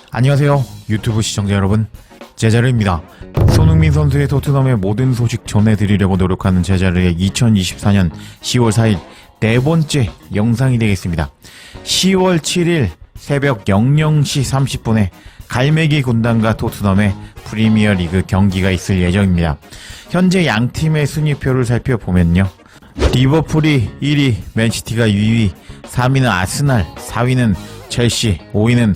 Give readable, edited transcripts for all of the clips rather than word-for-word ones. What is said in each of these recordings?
안녕하세요 유튜브 시청자 여러분, 제자르입니다. 손흥민 선수의 토트넘의 모든 소식 전해드리려고 노력하는 제자르의 2024년 10월 4일 네 번째 영상이 되겠습니다. 10월 7일 새벽 00시 30분에 갈매기 군단과 토트넘의 프리미어리그 경기가 있을 예정입니다. 현재 양팀의 순위표를 살펴보면요, 리버풀이 1위, 맨시티가 2위, 3위는 아스날, 4위는 첼시, 5위는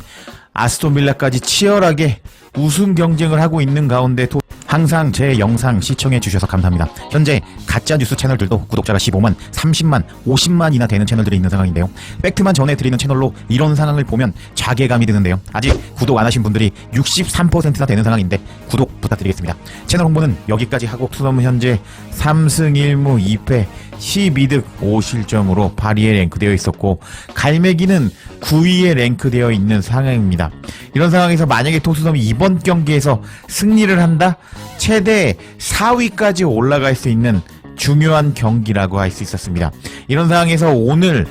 아스톤빌라까지 치열하게 우승 경쟁을 하고 있는 가운데 항상 제 영상 시청해주셔서 감사합니다. 현재 가짜뉴스 채널들도 구독자가 15만, 30만, 50만이나 되는 채널들이 있는 상황인데요. 팩트만 전해드리는 채널로 이런 상황을 보면 자괴감이 드는데요. 아직 구독 안 하신 분들이 63%나 되는 상황인데 구독 부탁드리겠습니다. 채널 홍보는 여기까지 하고, 토트넘은 현재 3승 1무 2패 12득 5실점으로 8위에 랭크되어 있었고, 갈매기는 9위에 랭크되어 있는 상황입니다. 이런 상황에서 만약에 토트넘이 이번 경기에서 승리를 한다? 최대 4위까지 올라갈 수 있는 중요한 경기라고 할 수 있었습니다. 이런 상황에서 오늘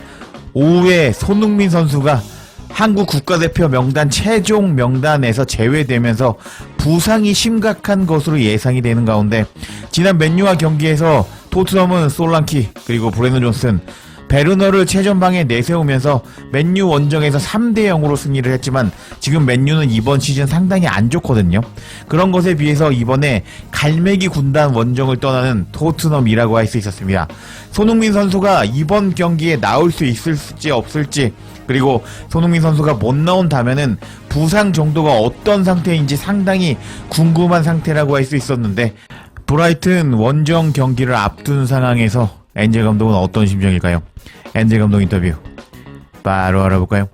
오후에 손흥민 선수가 한국 국가대표 명단 최종 명단에서 제외되면서 부상이 심각한 것으로 예상이 되는 가운데, 지난 맨유와 경기에서 토트넘은 솔랑키 그리고 브레넌 존슨, 베르너를 최전방에 내세우면서 맨유 원정에서 3대0으로 승리를 했지만, 지금 맨유는 이번 시즌 상당히 안 좋거든요. 그런 것에 비해서 이번에 갈매기 군단 원정을 떠나는 토트넘이라고 할 수 있었습니다. 손흥민 선수가 이번 경기에 나올 수 있을지 없을지, 그리고 손흥민 선수가 못 나온다면은 부상 정도가 어떤 상태인지 상당히 궁금한 상태라고 할 수 있었는데, 브라이튼 원정 경기를 앞둔 상황에서 엔젤 감독은 어떤 심정일까요? 엔젤 감독 인터뷰 바로 알아볼까요?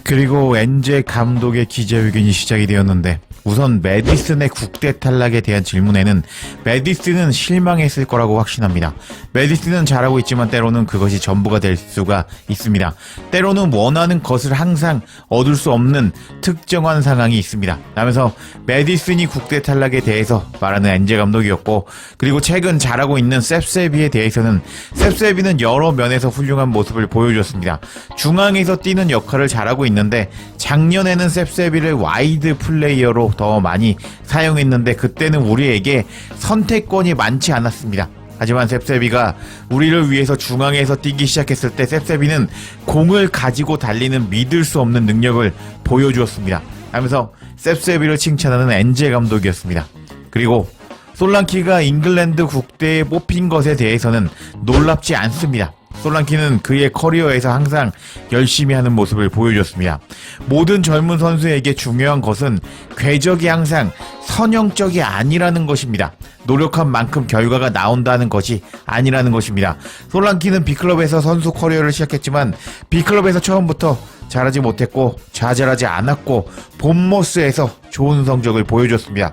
그리고 엔젤 감독의 기자회견이 시작이 되었는데, 우선 메디슨의 국대 탈락에 대한 질문에는 메디슨은 실망했을 거라고 확신합니다. 메디슨은 잘하고 있지만 때로는 그것이 전부가 될 수가 있습니다. 때로는 원하는 것을 항상 얻을 수 없는 특정한 상황이 있습니다. 라면서 메디슨이 국대 탈락에 대해서 말하는 엔젤 감독이었고, 그리고 최근 잘하고 있는 셉세비에 대해서는 셉세비는 여러 면에서 훌륭한 모습을 보여줬습니다. 중앙에서 뛰는 역할을 잘하고 있는데, 작년에는 셉세비를 와이드 플레이어로 더 많이 사용했는데 그때는 우리에게 선택권이 많지 않았습니다. 하지만 셉세비가 우리를 위해서 중앙에서 뛰기 시작했을 때 셉세비는 공을 가지고 달리는 믿을 수 없는 능력을 보여주었습니다. 하면서 셉세비를 칭찬하는 엔젤 감독이었습니다. 그리고 솔랑키가 잉글랜드 국대에 뽑힌 것에 대해서는 놀랍지 않습니다. 솔랑키는 그의 커리어에서 항상 열심히 하는 모습을 보여줬습니다. 모든 젊은 선수에게 중요한 것은 궤적이 항상 선형적이 아니라는 것입니다. 노력한 만큼 결과가 나온다는 것이 아니라는 것입니다. 솔랑키는 B클럽에서 선수 커리어를 시작했지만 B클럽에서 처음부터 잘하지 못했고 좌절하지 않았고 본머스에서 좋은 성적을 보여줬습니다.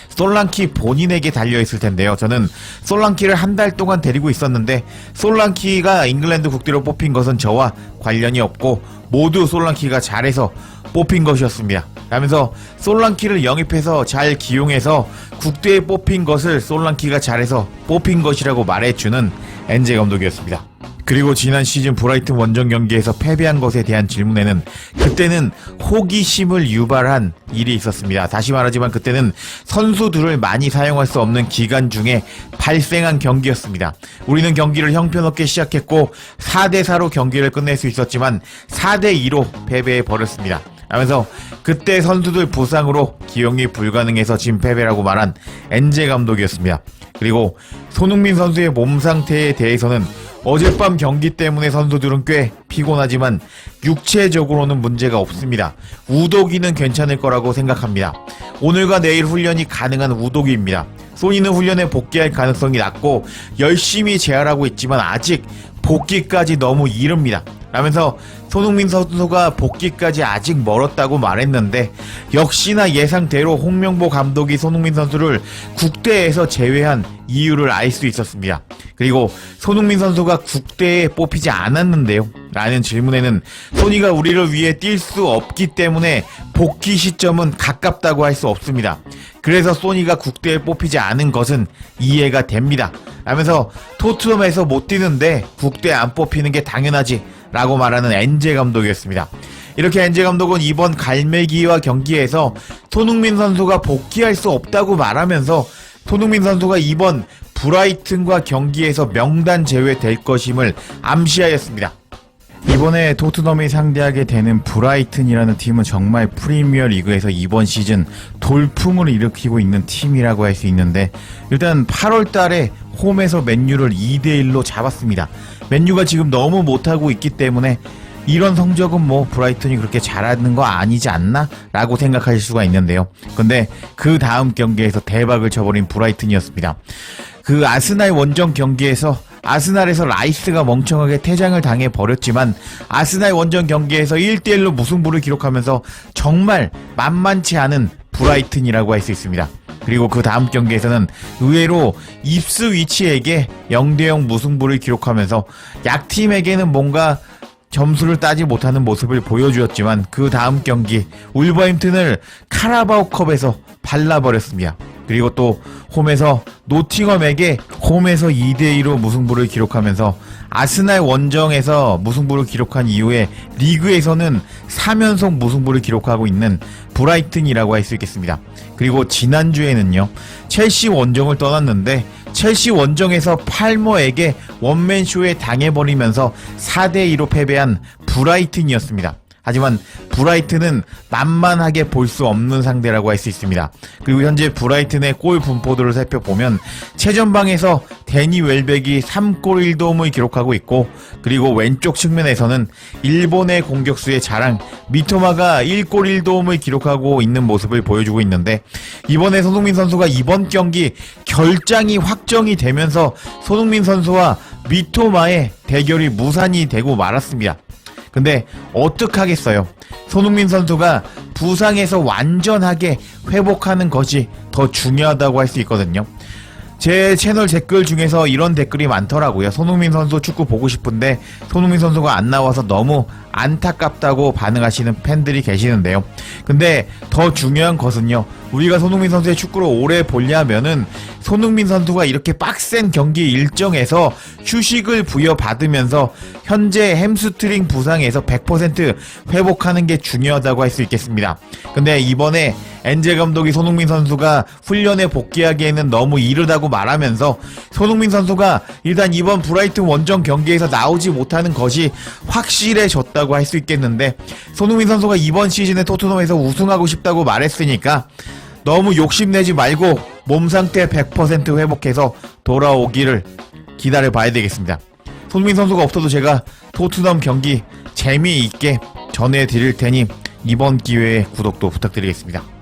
솔랑키 본인에게 달려있을 텐데요. 저는 솔랑키를 한 달 동안 데리고 있었는데, 솔랑키가 잉글랜드 국대로 뽑힌 것은 저와 관련이 없고 모두 솔랑키가 잘해서 뽑힌 것이었습니다. 라면서 솔랑키를 영입해서 잘 기용해서 국대에 뽑힌 것을 솔랑키가 잘해서 뽑힌 것이라고 말해주는 엔젤 감독이었습니다. 그리고 지난 시즌 브라이튼 원정 경기에서 패배한 것에 대한 질문에는 그때는 호기심을 유발한 일이 있었습니다. 다시 말하지만 그때는 선수들을 많이 사용할 수 없는 기간 중에 발생한 경기였습니다. 우리는 경기를 형편없게 시작했고 4대4로 경기를 끝낼 수 있었지만 4대2로 패배해 버렸습니다. 하면서 그때 선수들 부상으로 기용이 불가능해서 진 패배라고 말한 엔젤 감독이었습니다. 그리고 손흥민 선수의 몸 상태에 대해서는 어젯밤 경기 때문에 선수들은 꽤 피곤하지만 육체적으로는 문제가 없습니다. 우도기는 괜찮을 거라고 생각합니다. 오늘과 내일 훈련이 가능한 우도기입니다. 소니는 훈련에 복귀할 가능성이 낮고 열심히 재활하고 있지만 아직 복귀까지 너무 이릅니다. 라면서 손흥민 선수가 복귀까지 아직 멀었다고 말했는데, 역시나 예상대로 홍명보 감독이 손흥민 선수를 국대에서 제외한 이유를 알 수 있었습니다. 그리고 손흥민 선수가 국대에 뽑히지 않았는데요? 라는 질문에는 소니가 우리를 위해 뛸 수 없기 때문에 복귀 시점은 가깝다고 할 수 없습니다. 그래서 소니가 국대에 뽑히지 않은 것은 이해가 됩니다. 라면서 토트넘에서 못 뛰는데 국대에 안 뽑히는 게 당연하지 라고 말하는 엔젤 감독이었습니다. 이렇게 엔제 감독은 이번 갈매기와 경기에서 손흥민 선수가 복귀할 수 없다고 말하면서 손흥민 선수가 이번 브라이튼과 경기에서 명단 제외될 것임을 암시하였습니다. 이번에 토트넘이 상대하게 되는 브라이튼이라는 팀은 정말 프리미어 리그에서 이번 시즌 돌풍을 일으키고 있는 팀이라고 할 수 있는데, 일단 8월 달에 홈에서 맨유를 2대1로 잡았습니다. 맨유가 지금 너무 못하고 있기 때문에 이런 성적은 뭐 브라이튼이 그렇게 잘하는 거 아니지 않나? 라고 생각하실 수가 있는데요. 근데 그 다음 경기에서 대박을 쳐버린 브라이튼이었습니다. 그 아스날 원정 경기에서 아스날에서 라이스가 멍청하게 퇴장을 당해버렸지만 아스날 원정 경기에서 1대1로 무승부를 기록하면서 정말 만만치 않은 브라이튼이라고 할 수 있습니다. 그리고 그 다음 경기에서는 의외로 입스위치에게 0대0 무승부를 기록하면서 약팀에게는 뭔가 점수를 따지 못하는 모습을 보여주었지만 그 다음 경기 울버햄튼을 카라바오컵에서 발라버렸습니다. 그리고 또 홈에서 노팅엄에게 홈에서 2대2로 무승부를 기록하면서 아스날 원정에서 무승부를 기록한 이후에 리그에서는 3연속 무승부를 기록하고 있는 브라이튼이라고 할 수 있겠습니다. 그리고 지난주에는요, 첼시 원정을 떠났는데 첼시 원정에서 팔머에게 원맨쇼에 당해버리면서 4대2로 패배한 브라이튼이었습니다. 하지만 브라이튼은 만만하게 볼 수 없는 상대라고 할 수 있습니다. 그리고 현재 브라이튼의 골 분포도를 살펴보면 최전방에서 데니 웰백이 3골 1도움을 기록하고 있고, 그리고 왼쪽 측면에서는 일본의 공격수의 자랑 미토마가 1골 1도움을 기록하고 있는 모습을 보여주고 있는데, 이번에 손흥민 선수가 이번 경기 결장이 확정이 되면서 손흥민 선수와 미토마의 대결이 무산이 되고 말았습니다. 근데 어떡하겠어요. 손흥민 선수가 부상에서 완전하게 회복하는 것이 더 중요하다고 할 수 있거든요. 제 채널 댓글 중에서 이런 댓글이 많더라고요. 손흥민 선수 축구 보고 싶은데 손흥민 선수가 안 나와서 너무 안타깝다고 반응하시는 팬들이 계시는데요. 근데 더 중요한 것은요, 우리가 손흥민 선수의 축구를 오래 보려면은 손흥민 선수가 이렇게 빡센 경기 일정에서 휴식을 부여받으면서 현재 햄스트링 부상에서 100% 회복하는 게 중요하다고 할 수 있겠습니다. 근데 이번에 엔제 감독이 손흥민 선수가 훈련에 복귀하기에는 너무 이르다고 말하면서 손흥민 선수가 일단 이번 브라이튼 원정 경기에서 나오지 못하는 것이 확실해졌다고 할 수 있겠는데, 손흥민 선수가 이번 시즌에 토트넘에서 우승하고 싶다고 말했으니까 너무 욕심내지 말고 몸 상태 100% 회복해서 돌아오기를 기다려 봐야 되겠습니다. 손흥민 선수가 없어도 제가 토트넘 경기 재미있게 전해드릴 테니 이번 기회에 구독도 부탁드리겠습니다.